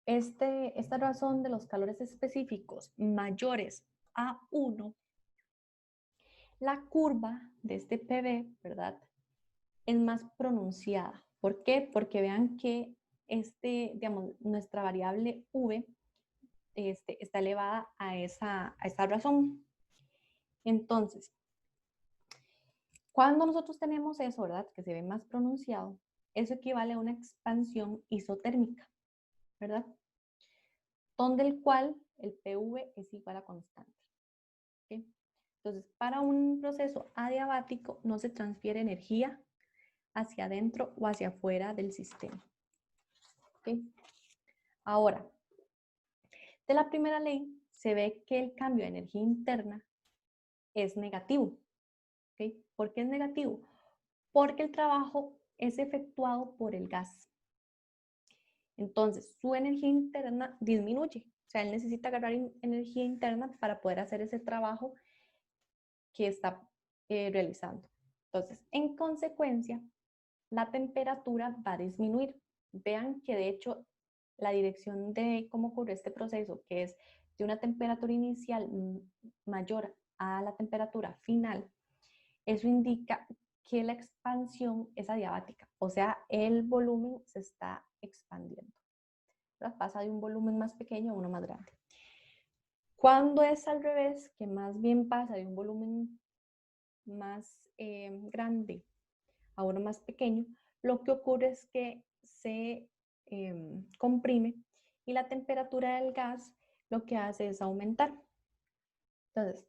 esta razón de los calores específicos mayores a 1, la curva de este PV, ¿verdad? Es más pronunciada. ¿Por qué? Porque vean que digamos, nuestra variable V está elevada a esa razón. Entonces, cuando nosotros tenemos eso, ¿verdad? Que se ve más pronunciado, eso equivale a una expansión isotérmica, ¿verdad? Donde el cual el PV es igual a constante. ¿Okay? Entonces, para un proceso adiabático no se transfiere energía hacia adentro o hacia afuera del sistema. ¿Okay? Ahora, de la primera ley se ve que el cambio de energía interna es negativo. ¿Okay? ¿Por qué es negativo? Porque el trabajo es efectuado por el gas. Entonces, su energía interna disminuye. O sea, él necesita agarrar energía interna para poder hacer ese trabajo que está realizando. Entonces, en consecuencia, la temperatura va a disminuir. Vean que de hecho la dirección de cómo ocurre este proceso, que es de una temperatura inicial mayor a la temperatura final, eso indica que la expansión es adiabática, o sea, el volumen se está expandiendo. Pasa de un volumen más pequeño a uno más grande. Cuando es al revés, que más bien pasa de un volumen más grande a uno más pequeño, lo que ocurre es que se comprime y la temperatura del gas lo que hace es aumentar. Entonces,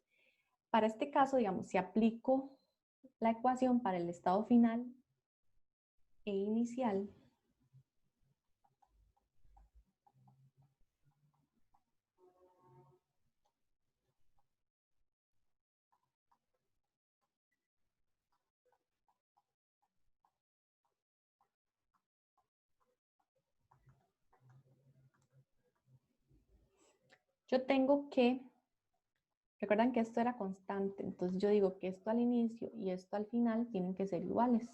para este caso, digamos, si aplico la ecuación para el estado final e inicial, yo tengo que, recuerdan que esto era constante, entonces yo digo que esto al inicio y esto al final tienen que ser iguales.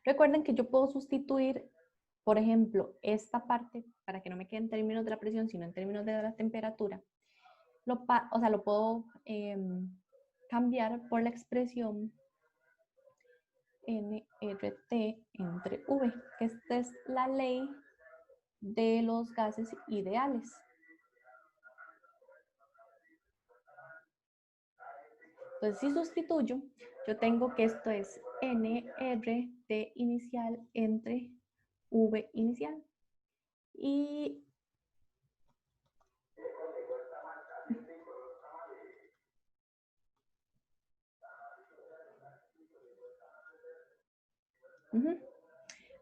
Recuerden que yo puedo sustituir, por ejemplo, esta parte, para que no me quede en términos de la presión, sino en términos de la temperatura, lo puedo cambiar por la expresión nRT entre V, que esta es la ley de los gases ideales. Entonces, si sustituyo, yo tengo que esto es nRT inicial entre V inicial. Y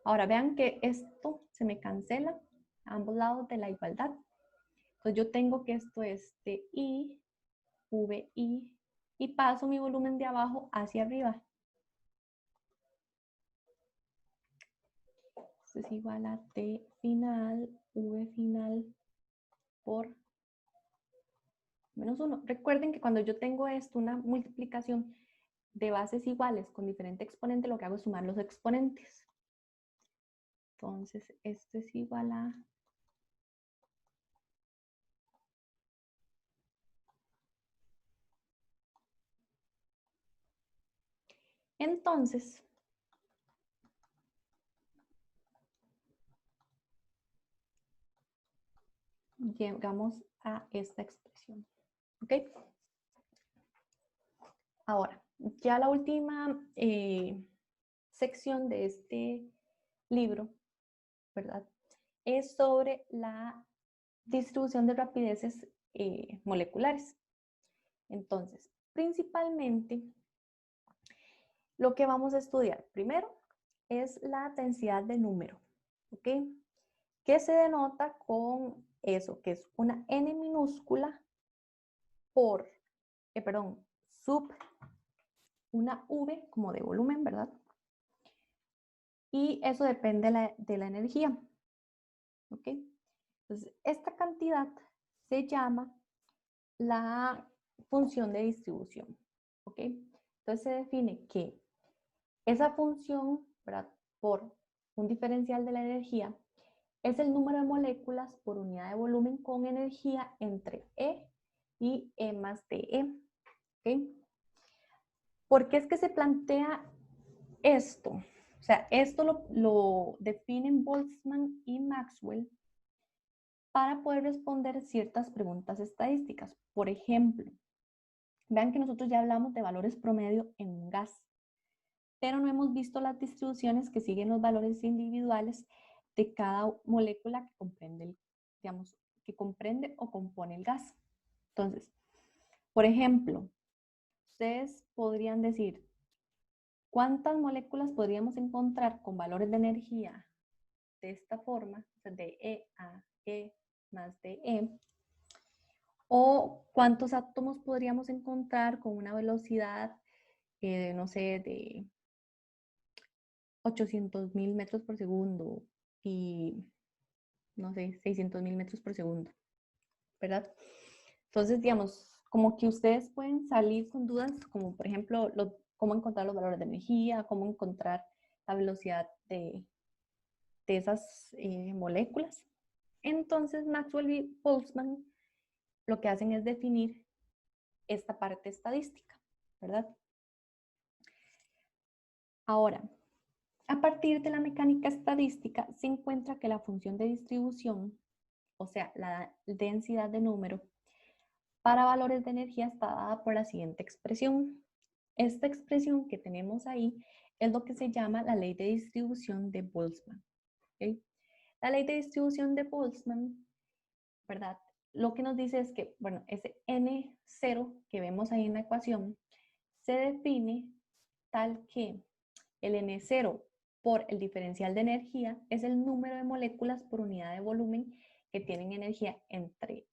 ahora vean que esto se me cancela a ambos lados de la igualdad. Entonces yo tengo que esto es TI, VI, y paso mi volumen de abajo hacia arriba. Esto es igual a T final, V final por menos 1. Recuerden que cuando yo tengo esto, una multiplicación de bases iguales con diferente exponente, lo que hago es sumar los exponentes. Entonces, esto es igual a entonces, llegamos a esta expresión. ¿Ok? Ahora, ya la última sección de este libro, ¿verdad? Es sobre la distribución de rapideces moleculares. Entonces, principalmente, lo que vamos a estudiar primero es la densidad de número, ¿ok? Que se denota con eso, que es una n minúscula por, sub una v como de volumen, ¿verdad? Y eso depende de la energía, ¿ok? Entonces, esta cantidad se llama la función de distribución, ¿ok? Entonces se define que esa función, ¿verdad? Por un diferencial de la energía es el número de moléculas por unidad de volumen con energía entre E y E más dE, ¿ok? ¿Por qué es que se plantea esto? O sea, esto lo definen Boltzmann y Maxwell para poder responder ciertas preguntas estadísticas. Por ejemplo, vean que nosotros ya hablamos de valores promedio en un gas, pero no hemos visto las distribuciones que siguen los valores individuales de cada molécula que comprende, digamos, que comprende o compone el gas. Entonces, por ejemplo, ustedes podrían decir, ¿cuántas moléculas podríamos encontrar con valores de energía de esta forma, o sea, de E a E más dE. O cuántos átomos podríamos encontrar con una velocidad, no sé, de 800.000 metros por segundo y, no sé, 600.000 metros por segundo, ¿verdad? Entonces, digamos, como que ustedes pueden salir con dudas, como por ejemplo, cómo encontrar los valores de energía, cómo encontrar la velocidad de esas moléculas. Entonces, Maxwell y Boltzmann lo que hacen es definir esta parte estadística, ¿verdad? Ahora, a partir de la mecánica estadística se encuentra que la función de distribución, o sea, la densidad de número, para valores de energía está dada por la siguiente expresión. Esta expresión que tenemos ahí es lo que se llama la ley de distribución de Boltzmann. ¿Okay? La ley de distribución de Boltzmann, ¿verdad? Lo que nos dice es que, bueno, ese N0 que vemos ahí en la ecuación se define tal que el N0 por el diferencial de energía es el número de moléculas por unidad de volumen que tienen energía entre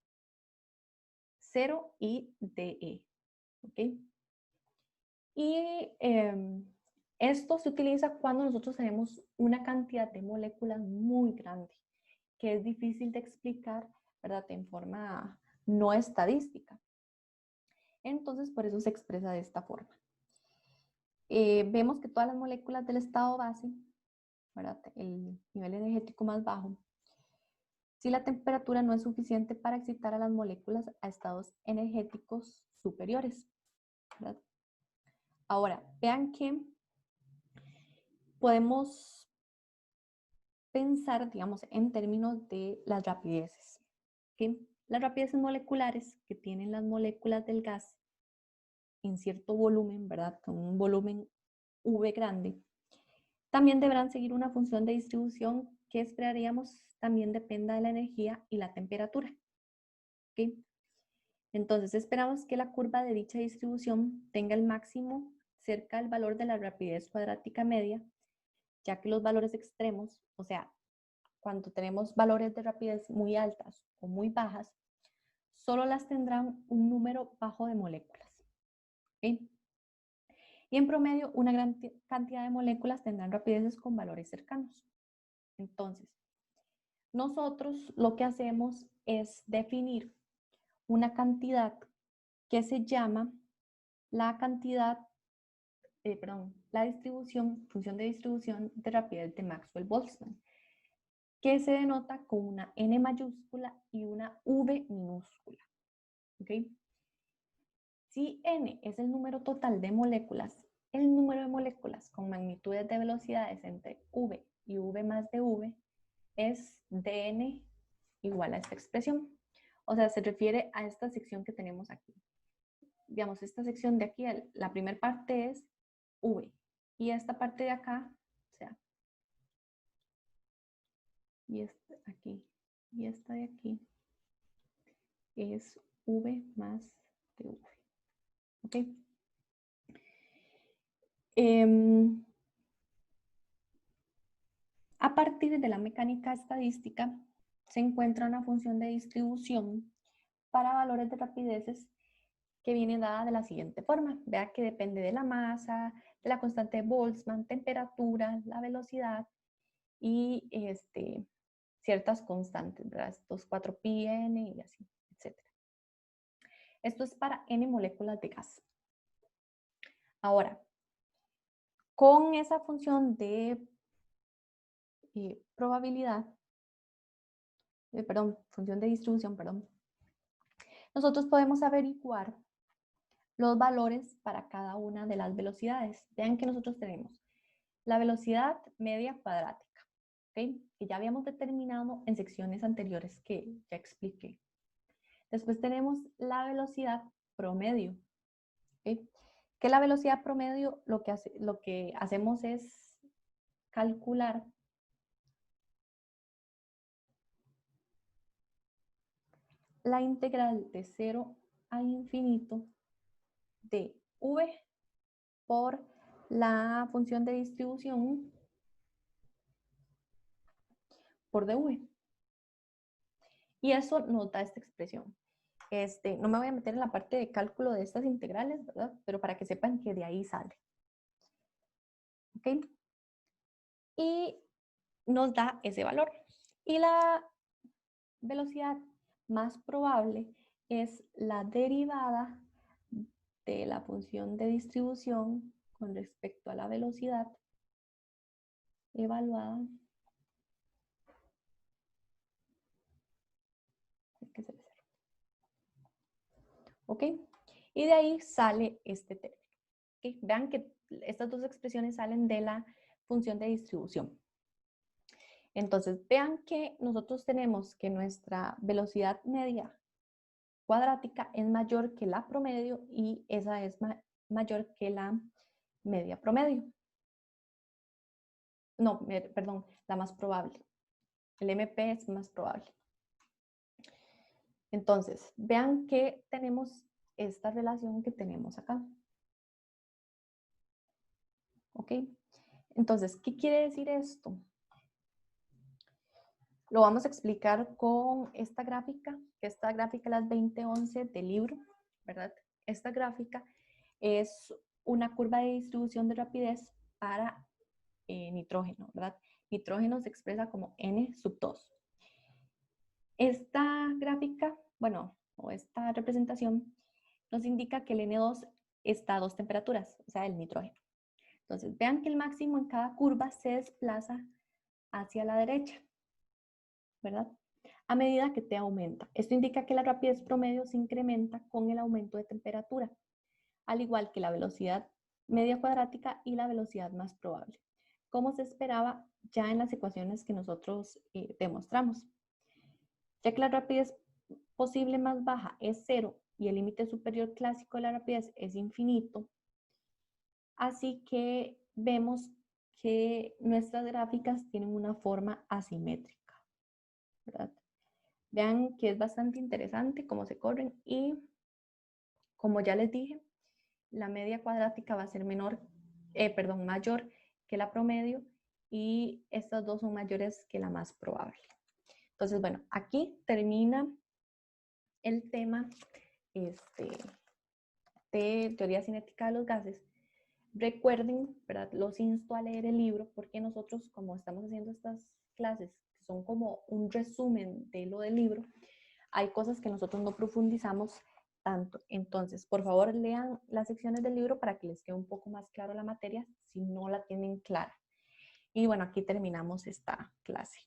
0 y dE. ¿Okay? Y esto se utiliza cuando nosotros tenemos una cantidad de moléculas muy grande, que es difícil de explicar, ¿verdad?, en forma no estadística. Entonces, por eso se expresa de esta forma. Vemos que todas las moléculas del estado base, ¿verdad?, el nivel energético más bajo, si la temperatura no es suficiente para excitar a las moléculas a estados energéticos superiores, ¿verdad? Ahora, vean que podemos pensar, digamos, en términos de las rapideces. ¿Okay? Las rapideces moleculares que tienen las moléculas del gas en cierto volumen, ¿verdad? Con un volumen V grande, también deberán seguir una función de distribución que esperaríamos también dependa de la energía y la temperatura. ¿Okay? Entonces esperamos que la curva de dicha distribución tenga el máximo cerca del valor de la rapidez cuadrática media, ya que los valores extremos, o sea, cuando tenemos valores de rapidez muy altas o muy bajas, solo las tendrán un número bajo de moléculas. ¿Okay? Y en promedio, una gran cantidad de moléculas tendrán rapideces con valores cercanos. Entonces, nosotros lo que hacemos es definir una cantidad que se llama la cantidad, la distribución, función de distribución de rapidez de Maxwell-Boltzmann, que se denota con una N mayúscula y una V minúscula. ¿Okay? Si N es el número total de moléculas, el número de moléculas con magnitudes de velocidades entre V y V más de V es dN igual a esta expresión. O sea, se refiere a esta sección que tenemos aquí. Digamos, esta sección de aquí, la primera parte es V. Y esta parte de acá, o sea, y esta aquí, y esta de aquí, es V más de V. ¿Ok? A partir de la mecánica estadística, se encuentra una función de distribución para valores de rapideces que viene dada de la siguiente forma. Vea que depende de la masa, de la constante de Boltzmann, temperatura, la velocidad y ciertas constantes, ¿verdad? Estos 4pi, n y así, etc. Esto es para n moléculas de gas. Ahora, con esa función de probabilidad, función de distribución, nosotros podemos averiguar los valores para cada una de las velocidades. Vean que nosotros tenemos la velocidad media cuadrática, ¿okay?, que ya habíamos determinado en secciones anteriores que ya expliqué. Después tenemos la velocidad promedio, ¿okay?, que la velocidad promedio lo que hacemos es calcular la integral de 0 a infinito de v por la función de distribución por dv. Y eso nos da esta expresión. No me voy a meter en la parte de cálculo de estas integrales, ¿verdad? Pero para que sepan que de ahí sale. ¿Ok? Y nos da ese valor. Y la velocidad más probable es la derivada de la función de distribución con respecto a la velocidad evaluada. ¿Ok? Y de ahí sale este término. ¿Okay? Vean que estas dos expresiones salen de la función de distribución. Entonces, vean que nosotros tenemos que nuestra velocidad media cuadrática es mayor que la promedio y esa es mayor que la media promedio. No, perdón, la más probable. El MP es más probable. Entonces, vean que tenemos esta relación que tenemos acá. ¿Ok? Entonces, ¿qué quiere decir esto? Lo vamos a explicar con esta gráfica, que esta gráfica es la 2011 del libro, ¿verdad? Esta gráfica es una curva de distribución de rapidez para nitrógeno, ¿verdad? Nitrógeno se expresa como N sub 2. Esta gráfica, bueno, o esta representación nos indica que el N2 está a 2 temperaturas, o sea, el nitrógeno. Entonces, vean que el máximo en cada curva se desplaza hacia la derecha, ¿verdad? A medida que T aumenta. Esto indica que la rapidez promedio se incrementa con el aumento de temperatura, al igual que la velocidad media cuadrática y la velocidad más probable, como se esperaba ya en las ecuaciones que nosotros demostramos. Ya que la rapidez posible más baja es 0 y el límite superior clásico de la rapidez es infinito, así que vemos que nuestras gráficas tienen una forma asimétrica, ¿verdad? Vean que es bastante interesante cómo se corren y, como ya les dije, la media cuadrática va a ser mayor que la promedio y estas dos son mayores que la más probable. Entonces, bueno, aquí termina el tema de teoría cinética de los gases. Recuerden, ¿verdad? Los insto a leer el libro porque nosotros, como estamos haciendo estas clases, que son como un resumen de lo del libro, hay cosas que nosotros no profundizamos tanto. Entonces, por favor, lean las secciones del libro para que les quede un poco más claro la materia si no la tienen clara. Y bueno, aquí terminamos esta clase.